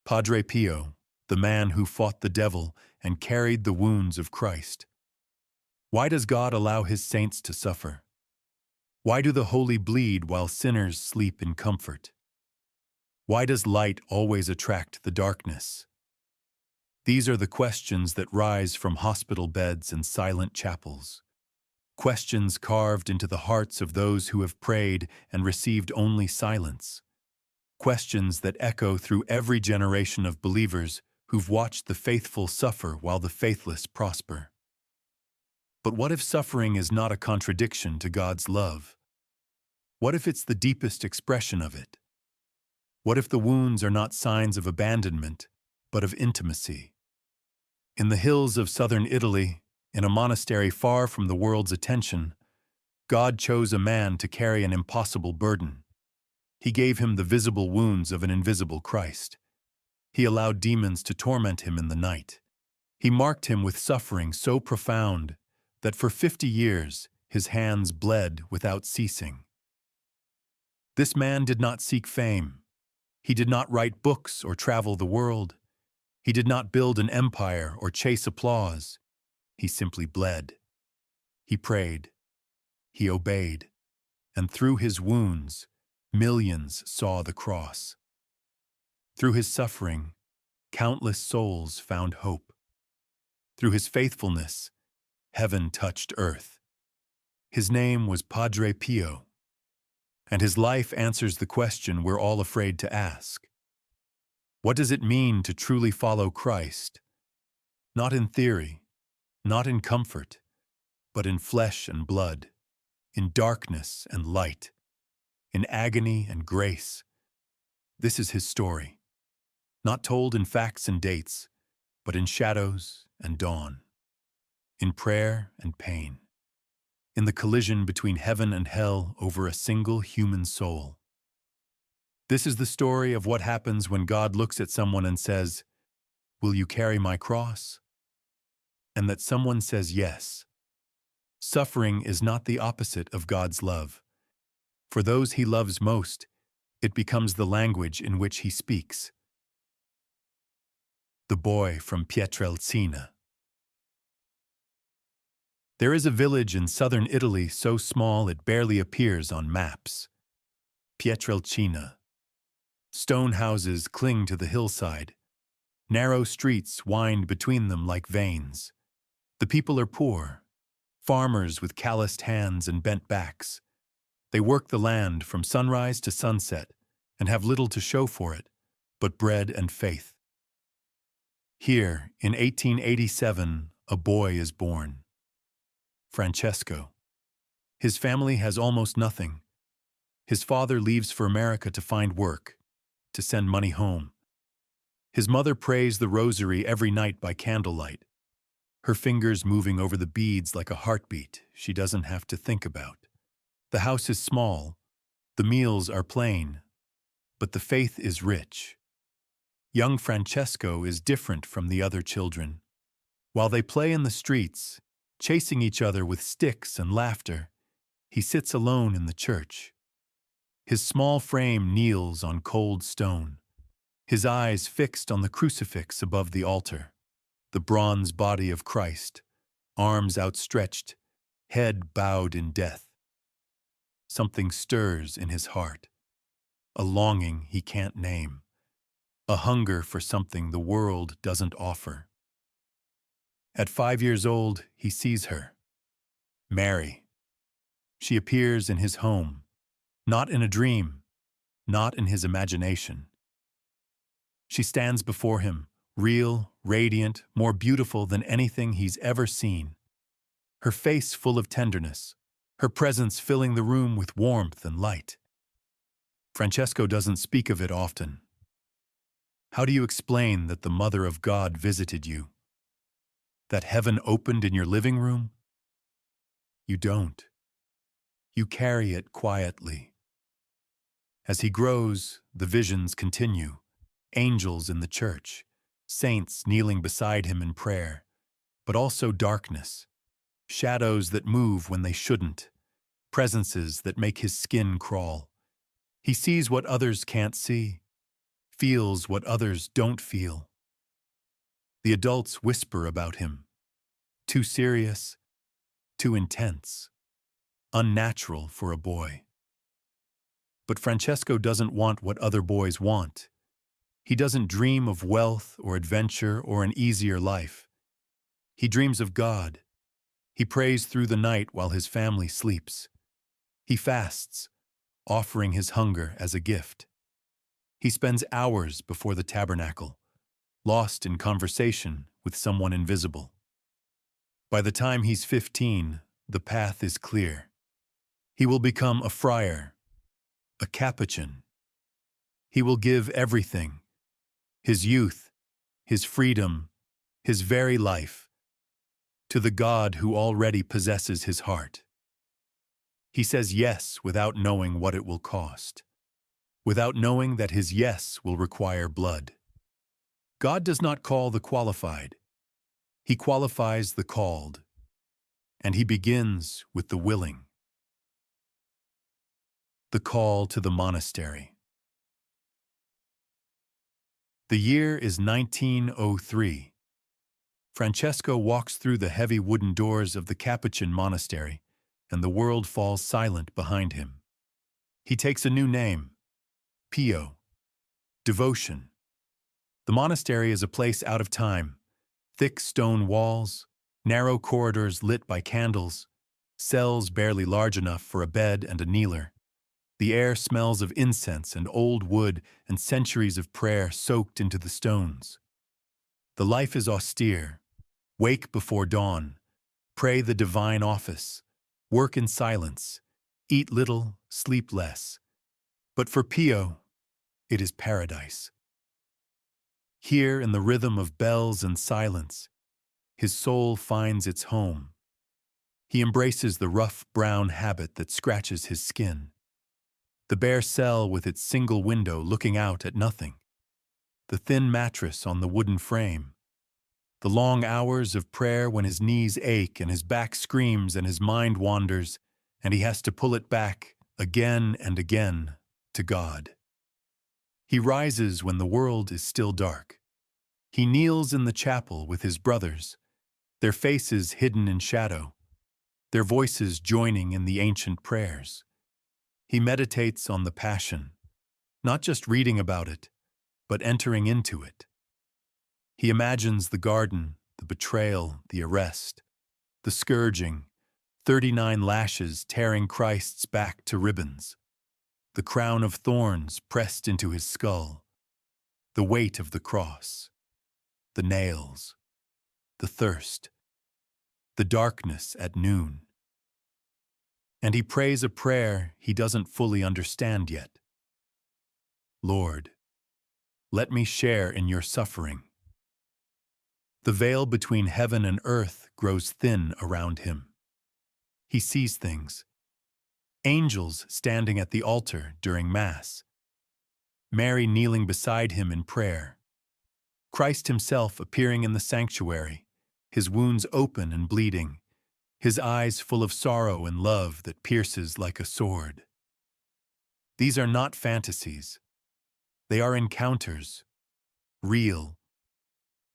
Padre Pio, the man who fought the devil and carried the wounds of Christ. Why does God allow his saints to suffer? Why do the holy bleed while sinners sleep in comfort? Why does light always attract the darkness? These are the questions that rise from hospital beds and silent chapels. Questions carved into the hearts of those who have prayed and received only silence. Questions that echo through every generation of believers who've watched the faithful suffer while the faithless prosper. But what if suffering is not a contradiction to God's love? What if it's the deepest expression of it? What if the wounds are not signs of abandonment, but of intimacy? In the hills of southern Italy, in a monastery far from the world's attention, God chose a man to carry an impossible burden. He gave him the visible wounds of an invisible Christ. He allowed demons to torment him in the night. He marked him with suffering so profound that for 50 years his hands bled without ceasing. This man did not seek fame. He did not write books or travel the world. He did not build an empire or chase applause. He simply bled. He prayed. He obeyed. And through his wounds, millions saw the cross. Through his suffering, countless souls found hope. Through his faithfulness, heaven touched earth. His name was Padre Pio, and his life answers the question we're all afraid to ask. What does it mean to truly follow Christ? Not in theory, not in comfort, but in flesh and blood, in darkness and light, in agony and grace. This is his story, not told in facts and dates, but in shadows and dawn, in prayer and pain, in the collision between heaven and hell over a single human soul. This is the story of what happens when God looks at someone and says, "Will you carry my cross?" And that someone says yes. Suffering is not the opposite of God's love. For those he loves most, it becomes the language in which he speaks. The boy from Pietrelcina. There is a village in southern Italy so small it barely appears on maps. Pietrelcina. Stone houses cling to the hillside. Narrow streets wind between them like veins. The people are poor, farmers with calloused hands and bent backs. They work the land from sunrise to sunset and have little to show for it, but bread and faith. Here, in 1887, a boy is born. Francesco. His family has almost nothing. His father leaves for America to find work, to send money home. His mother prays the rosary every night by candlelight, her fingers moving over the beads like a heartbeat she doesn't have to think about. The house is small, the meals are plain, but the faith is rich. Young Francesco is different from the other children. While they play in the streets, chasing each other with sticks and laughter, he sits alone in the church. His small frame kneels on cold stone, his eyes fixed on the crucifix above the altar, the bronze body of Christ, arms outstretched, head bowed in death. Something stirs in his heart, a longing he can't name, a hunger for something the world doesn't offer. At 5 years old, he sees her, Mary. She appears in his home, not in a dream, not in his imagination. She stands before him, real, radiant, more beautiful than anything he's ever seen. Her face full of tenderness, her presence filling the room with warmth and light. Francesco doesn't speak of it often. How do you explain that the Mother of God visited you? That heaven opened in your living room? You don't. You carry it quietly. As he grows, the visions continue. Angels in the church, saints kneeling beside him in prayer, but also darkness, shadows that move when they shouldn't, presences that make his skin crawl. He sees what others can't see. feels what others don't feel. The adults whisper about him. Too serious, too intense, unnatural for a boy. But Francesco doesn't want what other boys want. He doesn't dream of wealth or adventure or an easier life. He dreams of God. He prays through the night while his family sleeps. He fasts, offering his hunger as a gift. He spends hours before the tabernacle, lost in conversation with someone invisible. By the time he's 15, the path is clear. He will become a friar, a Capuchin. He will give everything, his youth, his freedom, his very life, to the God who already possesses his heart. He says yes without knowing what it will cost, without knowing that his yes will require blood. God does not call the qualified. He qualifies the called, and he begins with the willing. The call to the monastery. The year is 1903. Francesco walks through the heavy wooden doors of the Capuchin monastery, and the world falls silent behind him. He takes a new name, Pio, devotion. The monastery is a place out of time. Thick stone walls, narrow corridors lit by candles, cells barely large enough for a bed and a kneeler. The air smells of incense and old wood and centuries of prayer soaked into the stones. The life is austere. Wake before dawn, pray the divine office, work in silence, eat little, sleep less. But for Pio, it is paradise. Here, in the rhythm of bells and silence, his soul finds its home. He embraces the rough brown habit that scratches his skin. The bare cell with its single window looking out at nothing. The thin mattress on the wooden frame. The long hours of prayer when his knees ache and his back screams and his mind wanders, and he has to pull it back again and again to God. He rises when the world is still dark. He kneels in the chapel with his brothers, their faces hidden in shadow, their voices joining in the ancient prayers. He meditates on the Passion, not just reading about it, but entering into it. He imagines the garden, the betrayal, the arrest, the scourging, 39 lashes tearing Christ's back to ribbons, the crown of thorns pressed into his skull, the weight of the cross, the nails, the thirst, the darkness at noon. And he prays a prayer he doesn't fully understand yet. Lord, let me share in your suffering. The veil between heaven and earth grows thin around him. He sees things. Angels standing at the altar during Mass. Mary kneeling beside him in prayer. Christ himself appearing in the sanctuary, his wounds open and bleeding, his eyes full of sorrow and love that pierces like a sword. These are not fantasies. They are encounters, real,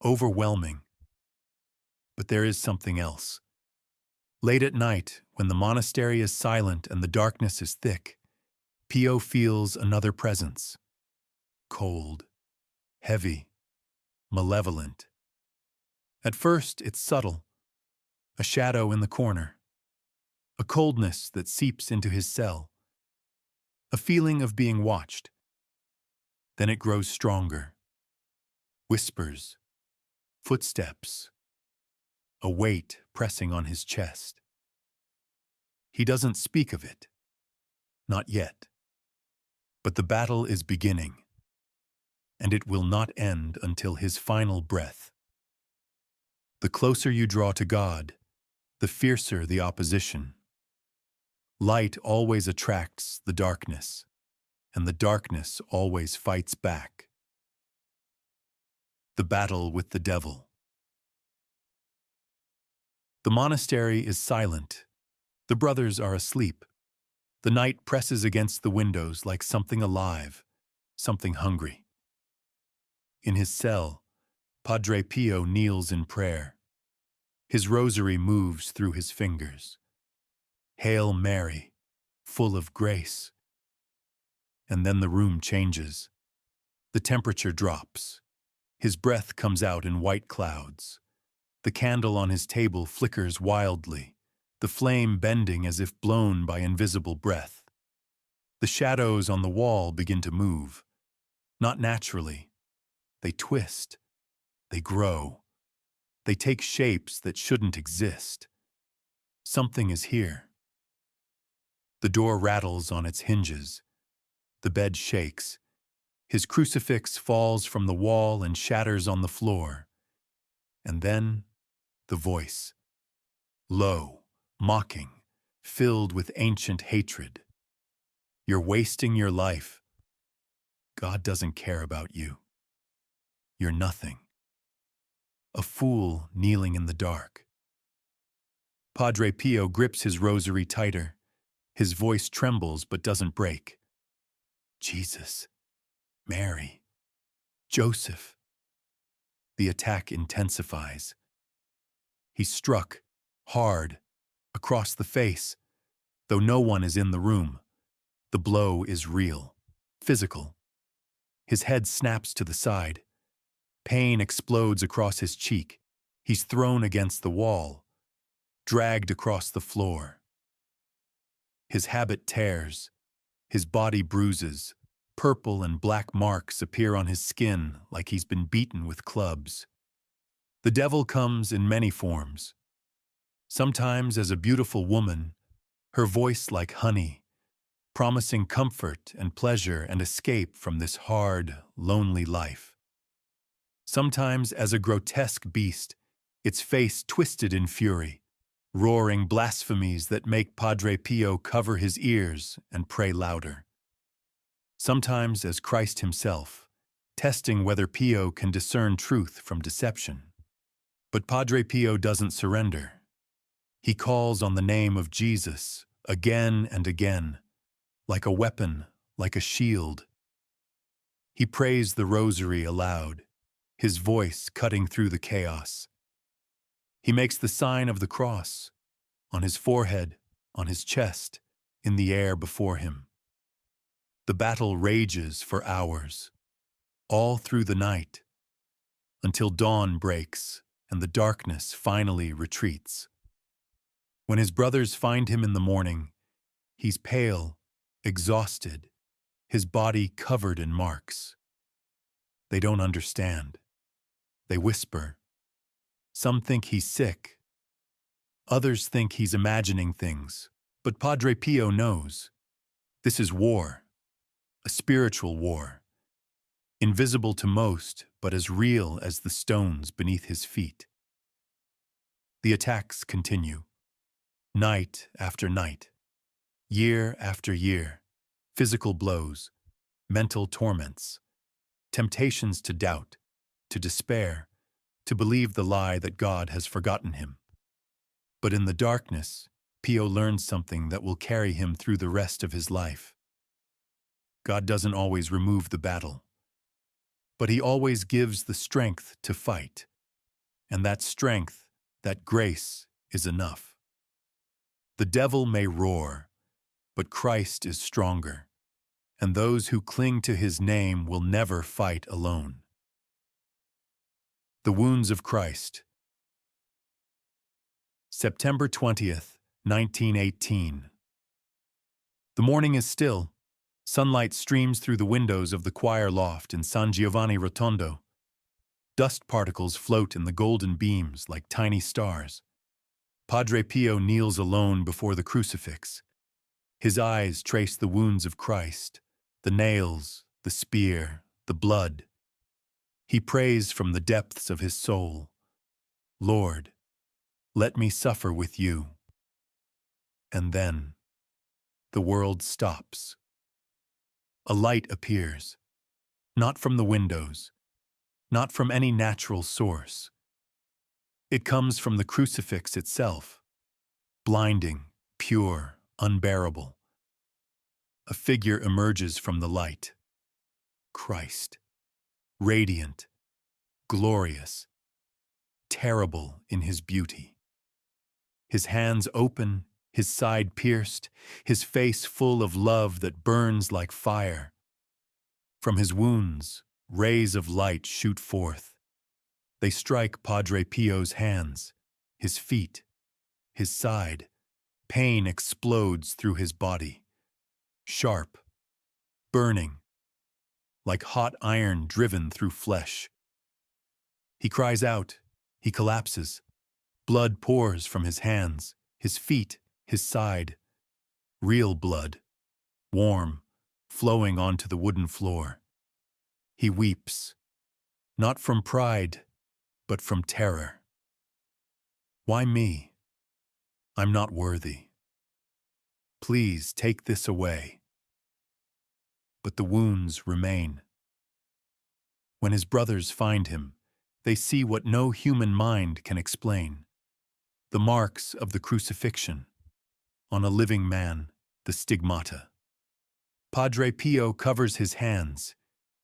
overwhelming. But there is something else. Late at night, when the monastery is silent and the darkness is thick, Pio feels another presence. Cold, heavy, malevolent. At first, it's subtle. A shadow in the corner. A coldness that seeps into his cell. A feeling of being watched. Then it grows stronger. Whispers. Footsteps. A weight pressing on his chest. He doesn't speak of it. Not yet. But the battle is beginning. And it will not end until his final breath. The closer you draw to God, the fiercer the opposition. Light always attracts the darkness, and the darkness always fights back. The battle with the devil. The monastery is silent. The brothers are asleep. The night presses against the windows like something alive, something hungry. In his cell, Padre Pio kneels in prayer. His rosary moves through his fingers. Hail Mary, full of grace. And then the room changes. The temperature drops. His breath comes out in white clouds. The candle on his table flickers wildly, the flame bending as if blown by invisible breath. The shadows on the wall begin to move. Not naturally. They twist. They grow. They take shapes that shouldn't exist. Something is here. The door rattles on its hinges. The bed shakes. His crucifix falls from the wall and shatters on the floor. And then, the voice. Low, mocking, filled with ancient hatred. You're wasting your life. God doesn't care about you. You're nothing. A fool kneeling in the dark. Padre Pio grips his rosary tighter. His voice trembles but doesn't break. Jesus, Mary, Joseph. The attack intensifies. He's struck, hard, across the face, though no one is in the room. The blow is real, physical. His head snaps to the side. Pain explodes across his cheek. He's thrown against the wall, dragged across the floor. His habit tears. His body bruises. Purple and black marks appear on his skin like he's been beaten with clubs. The devil comes in many forms. Sometimes as a beautiful woman, her voice like honey, promising comfort and pleasure and escape from this hard, lonely life. Sometimes as a grotesque beast, its face twisted in fury, roaring blasphemies that make Padre Pio cover his ears and pray louder. Sometimes as Christ himself, testing whether Pio can discern truth from deception. But Padre Pio doesn't surrender. He calls on the name of Jesus again and again, like a weapon, like a shield. He prays the rosary aloud, his voice cutting through the chaos. He makes the sign of the cross, on his forehead, on his chest, in the air before him. The battle rages for hours, all through the night, until dawn breaks and the darkness finally retreats. When his brothers find him in the morning, he's pale, exhausted, his body covered in marks. They don't understand. They whisper. Some think he's sick. Others think he's imagining things. But Padre Pio knows. This is war, a spiritual war, invisible to most, but as real as the stones beneath his feet. The attacks continue, night after night, year after year, physical blows, mental torments, temptations to doubt, to despair, to believe the lie that God has forgotten him. But in the darkness, Pio learns something that will carry him through the rest of his life. God doesn't always remove the battle, but he always gives the strength to fight. And that strength, that grace, is enough. The devil may roar, but Christ is stronger, and those who cling to his name will never fight alone. The Wounds of Christ. September 20th, 1918. The morning is still. Sunlight streams through the windows of the choir loft in San Giovanni Rotondo. Dust particles float in the golden beams like tiny stars. Padre Pio kneels alone before the crucifix. His eyes trace the wounds of Christ, the nails, the spear, the blood. He prays from the depths of his soul, Lord, let me suffer with you. And then, the world stops. A light appears, not from the windows, not from any natural source. It comes from the crucifix itself, blinding, pure, unbearable. A figure emerges from the light. Christ, radiant, glorious, terrible in his beauty. His hands open, his side pierced, his face full of love that burns like fire. From his wounds, rays of light shoot forth. They strike Padre Pio's hands, his feet, his side. Pain explodes through his body. Sharp, burning, like hot iron driven through flesh. He cries out, he collapses. Blood pours from his hands, his feet, his side. Real blood, warm, flowing onto the wooden floor. He weeps, not from pride, but from terror. Why me? I'm not worthy. Please take this away. But the wounds remain. When his brothers find him, they see what no human mind can explain. The marks of the crucifixion. On a living man, the stigmata. Padre Pio covers his hands.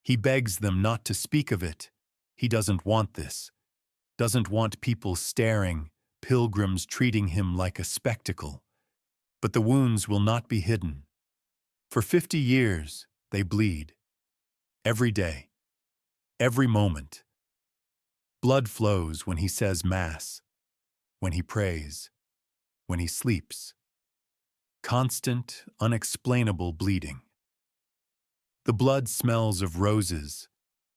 He begs them not to speak of it. He doesn't want this. Doesn't want people staring, pilgrims treating him like a spectacle. But the wounds will not be hidden. For 50 years, they bleed. Every day. Every moment. Blood flows when he says Mass, when he prays, when he sleeps. Constant, unexplainable bleeding. The blood smells of roses.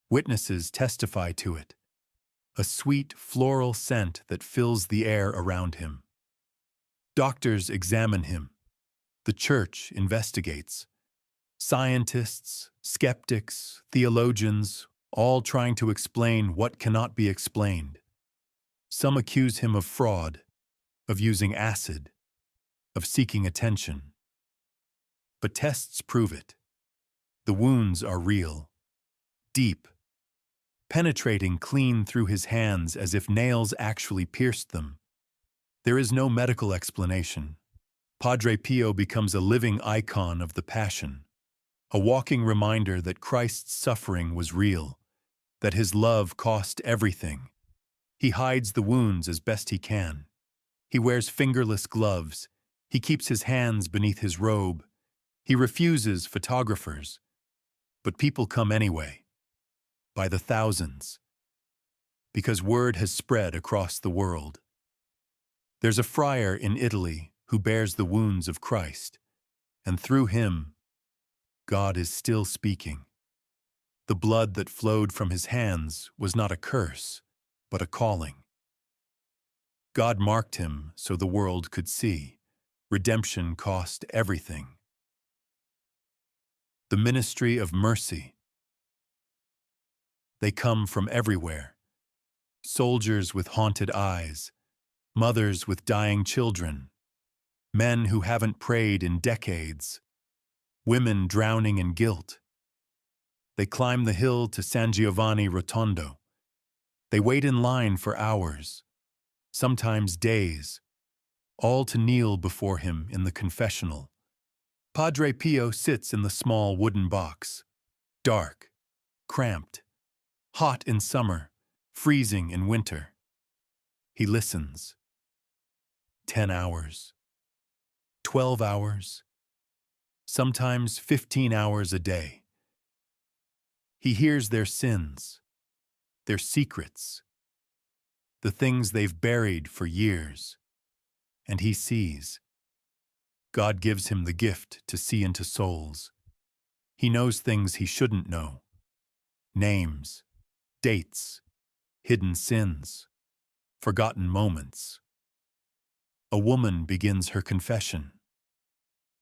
Witnesses testify to it. A sweet floral scent that fills the air around him. Doctors examine him. The Church investigates. Scientists, skeptics, theologians, all trying to explain what cannot be explained. Some accuse him of fraud, of using acid, of seeking attention. But tests prove it. The wounds are real, deep, penetrating clean through his hands as if nails actually pierced them. There is no medical explanation. Padre Pio becomes a living icon of the Passion, a walking reminder that Christ's suffering was real, that his love cost everything. He hides the wounds as best he can. He wears fingerless gloves. He keeps his hands beneath his robe. He refuses photographers. But people come anyway, by the thousands, because word has spread across the world. There's a friar in Italy who bears the wounds of Christ, and through him, God is still speaking. The blood that flowed from his hands was not a curse, but a calling. God marked him so the world could see. Redemption cost everything. The ministry of mercy. They come from everywhere. Soldiers with haunted eyes, mothers with dying children, men who haven't prayed in decades, women drowning in guilt. They climb the hill to San Giovanni Rotondo. They wait in line for hours, sometimes days, all to kneel before him in the confessional. Padre Pio sits in the small wooden box, dark, cramped, hot in summer, freezing in winter. He listens. 10 hours, 12 hours, sometimes 15 hours a day. He hears their sins, their secrets, the things they've buried for years, and he sees. God gives him the gift to see into souls. He knows things he shouldn't know. Names, dates, hidden sins, forgotten moments. A woman begins her confession.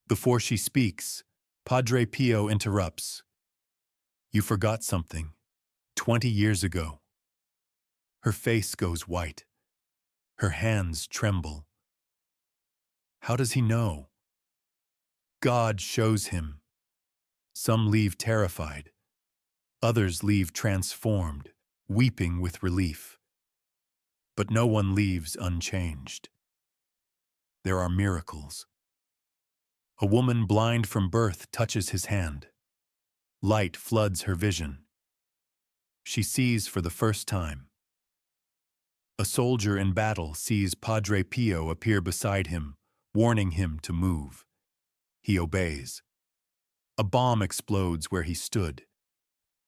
Before she speaks, Padre Pio interrupts. You forgot something, 20 years ago. Her face goes white. Her hands tremble. How does he know? God shows him. Some leave terrified. Others leave transformed, weeping with relief. But no one leaves unchanged. There are miracles. A woman blind from birth touches his hand. Light floods her vision. She sees for the first time. A soldier in battle sees Padre Pio appear beside him, warning him to move. He obeys. A bomb explodes where he stood.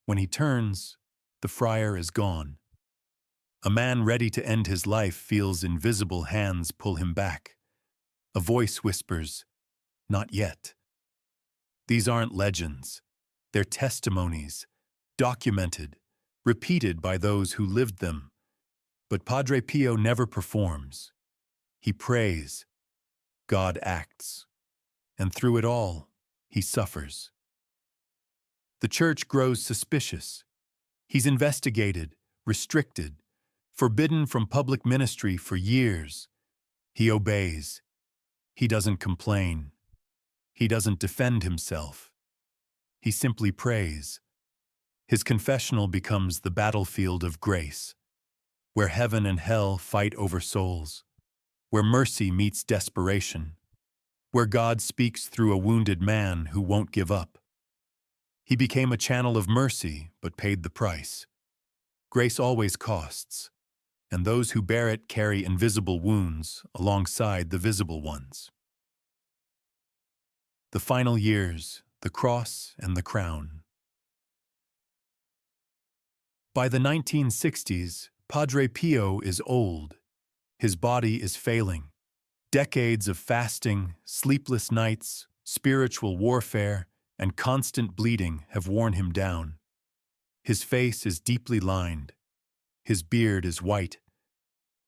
When he turns, the friar is gone. A man ready to end his life feels invisible hands pull him back. A voice whispers, "Not yet." These aren't legends. They're testimonies, documented, repeated by those who lived them. But Padre Pio never performs. He prays. God acts. And through it all, he suffers. The church grows suspicious. He's investigated, restricted, forbidden from public ministry for years. He obeys. He doesn't complain. He doesn't defend himself. He simply prays. His confessional becomes the battlefield of grace, where heaven and hell fight over souls, where mercy meets desperation, where God speaks through a wounded man who won't give up. He became a channel of mercy, but paid the price. Grace always costs, and those who bear it carry invisible wounds alongside the visible ones. The final years, the cross and the crown. By the 1960s, Padre Pio is old. His body is failing. Decades of fasting, sleepless nights, spiritual warfare, and constant bleeding have worn him down. His face is deeply lined. His beard is white.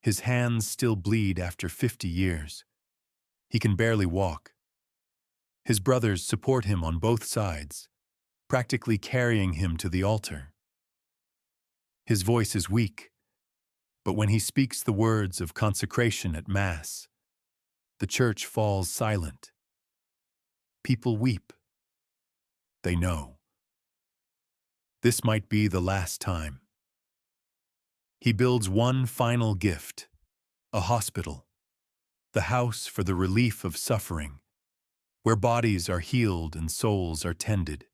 His hands still bleed after 50 years. He can barely walk. His brothers support him on both sides, practically carrying him to the altar. His voice is weak, but when he speaks the words of consecration at Mass, the church falls silent. People weep. They know. This might be the last time. He builds one final gift, a hospital, the house for the relief of suffering, where bodies are healed and souls are tended.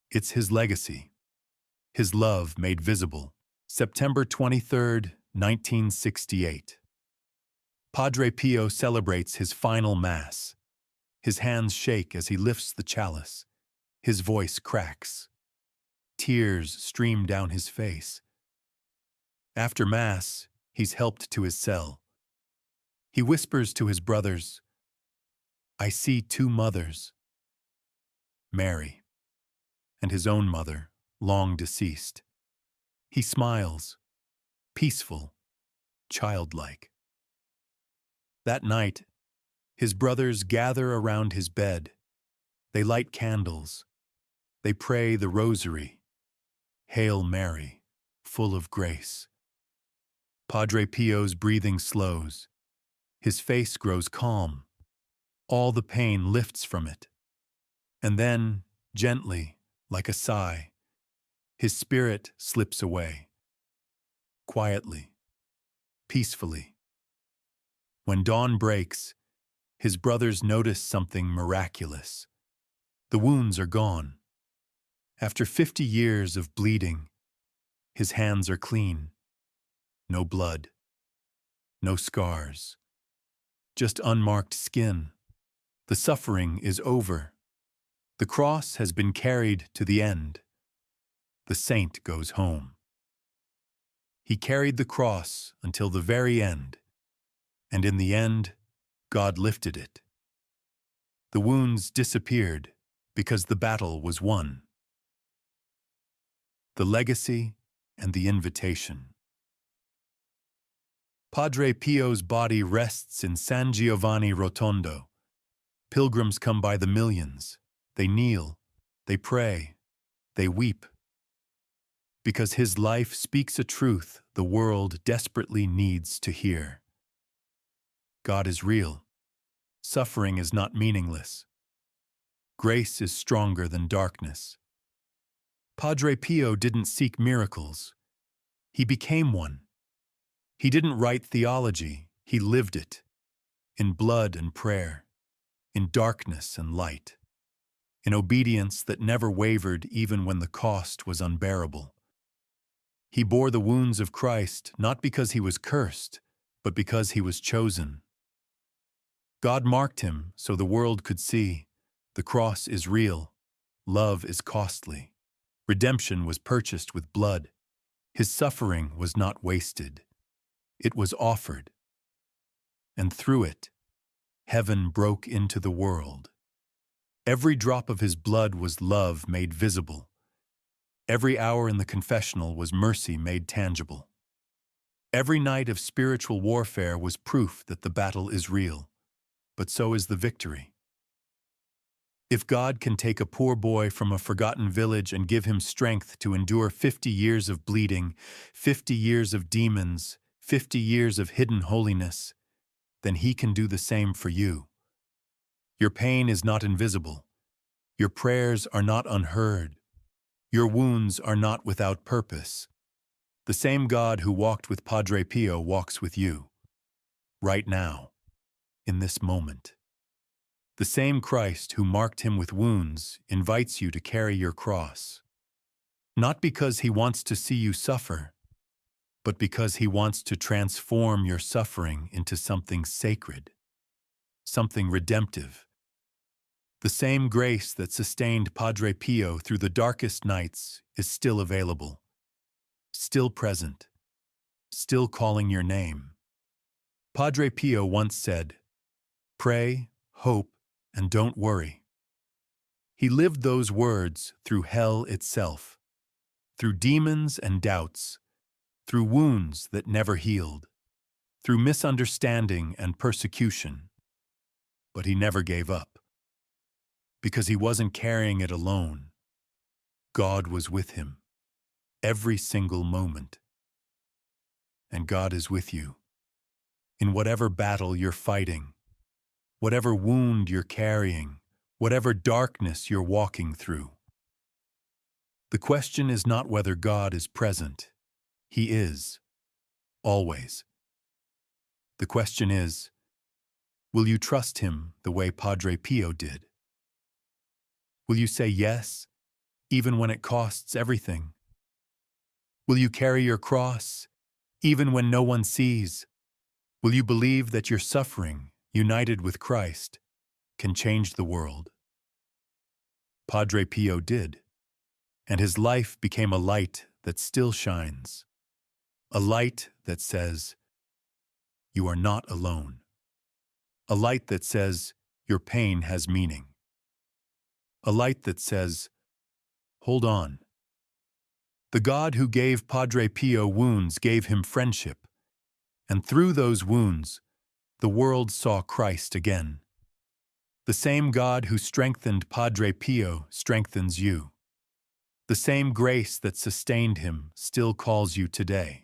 It's his legacy, his love made visible. September 23, 1968. Padre Pio celebrates his final Mass. His hands shake as he lifts the chalice. His voice cracks. Tears stream down his face. After Mass, he's helped to his cell. He whispers to his brothers, "I see two mothers, Mary, and his own mother, long deceased." He smiles, peaceful, childlike. That night, his brothers gather around his bed. They light candles. They pray the rosary. Hail Mary, full of grace. Padre Pio's breathing slows. His face grows calm. All the pain lifts from it. And then, gently, like a sigh, his spirit slips away. Quietly, peacefully. When dawn breaks, his brothers notice something miraculous. The wounds are gone. After 50 years of bleeding, his hands are clean. No blood. No scars. Just unmarked skin. The suffering is over. The cross has been carried to the end. The saint goes home. He carried the cross until the very end, and in the end, God lifted it. The wounds disappeared because the battle was won. The legacy and the invitation. Padre Pio's body rests in San Giovanni Rotondo. Pilgrims come by the millions. They kneel, they pray, they weep. Because his life speaks a truth the world desperately needs to hear. God is real. Suffering is not meaningless. Grace is stronger than darkness. Padre Pio didn't seek miracles. He became one. He didn't write theology, he lived it. In blood and prayer, in darkness and light, in obedience that never wavered even when the cost was unbearable. He bore the wounds of Christ not because he was cursed, but because he was chosen. God marked him so the world could see the cross is real, love is costly. Redemption was purchased with blood. His suffering was not wasted. It was offered. And through it, heaven broke into the world. Every drop of his blood was love made visible. Every hour in the confessional was mercy made tangible. Every night of spiritual warfare was proof that the battle is real, but so is the victory. If God can take a poor boy from a forgotten village and give him strength to endure 50 years of bleeding, 50 years of demons, 50 years of hidden holiness, then he can do the same for you. Your pain is not invisible. Your prayers are not unheard. Your wounds are not without purpose. The same God who walked with Padre Pio walks with you, right now, in this moment. The same Christ who marked him with wounds invites you to carry your cross, not because he wants to see you suffer, but because he wants to transform your suffering into something sacred, something redemptive. The same grace that sustained Padre Pio through the darkest nights is still available, still present, still calling your name. Padre Pio once said, "Pray, hope, and don't worry." He lived those words through hell itself, through demons and doubts, through wounds that never healed, through misunderstanding and persecution. But he never gave up, because he wasn't carrying it alone. God was with him, every single moment. And God is with you, in whatever battle you're fighting, whatever wound you're carrying, whatever darkness you're walking through. The question is not whether God is present. He is, always. The question is, will you trust him the way Padre Pio did? Will you say yes, even when it costs everything? Will you carry your cross, even when no one sees? Will you believe that your suffering, united with Christ, can change the world? Padre Pio did, and his life became a light that still shines. A light that says, you are not alone. A light that says, your pain has meaning. A light that says, hold on. The God who gave Padre Pio wounds gave him friendship, and through those wounds, the world saw Christ again. The same God who strengthened Padre Pio strengthens you. The same grace that sustained him still calls you today.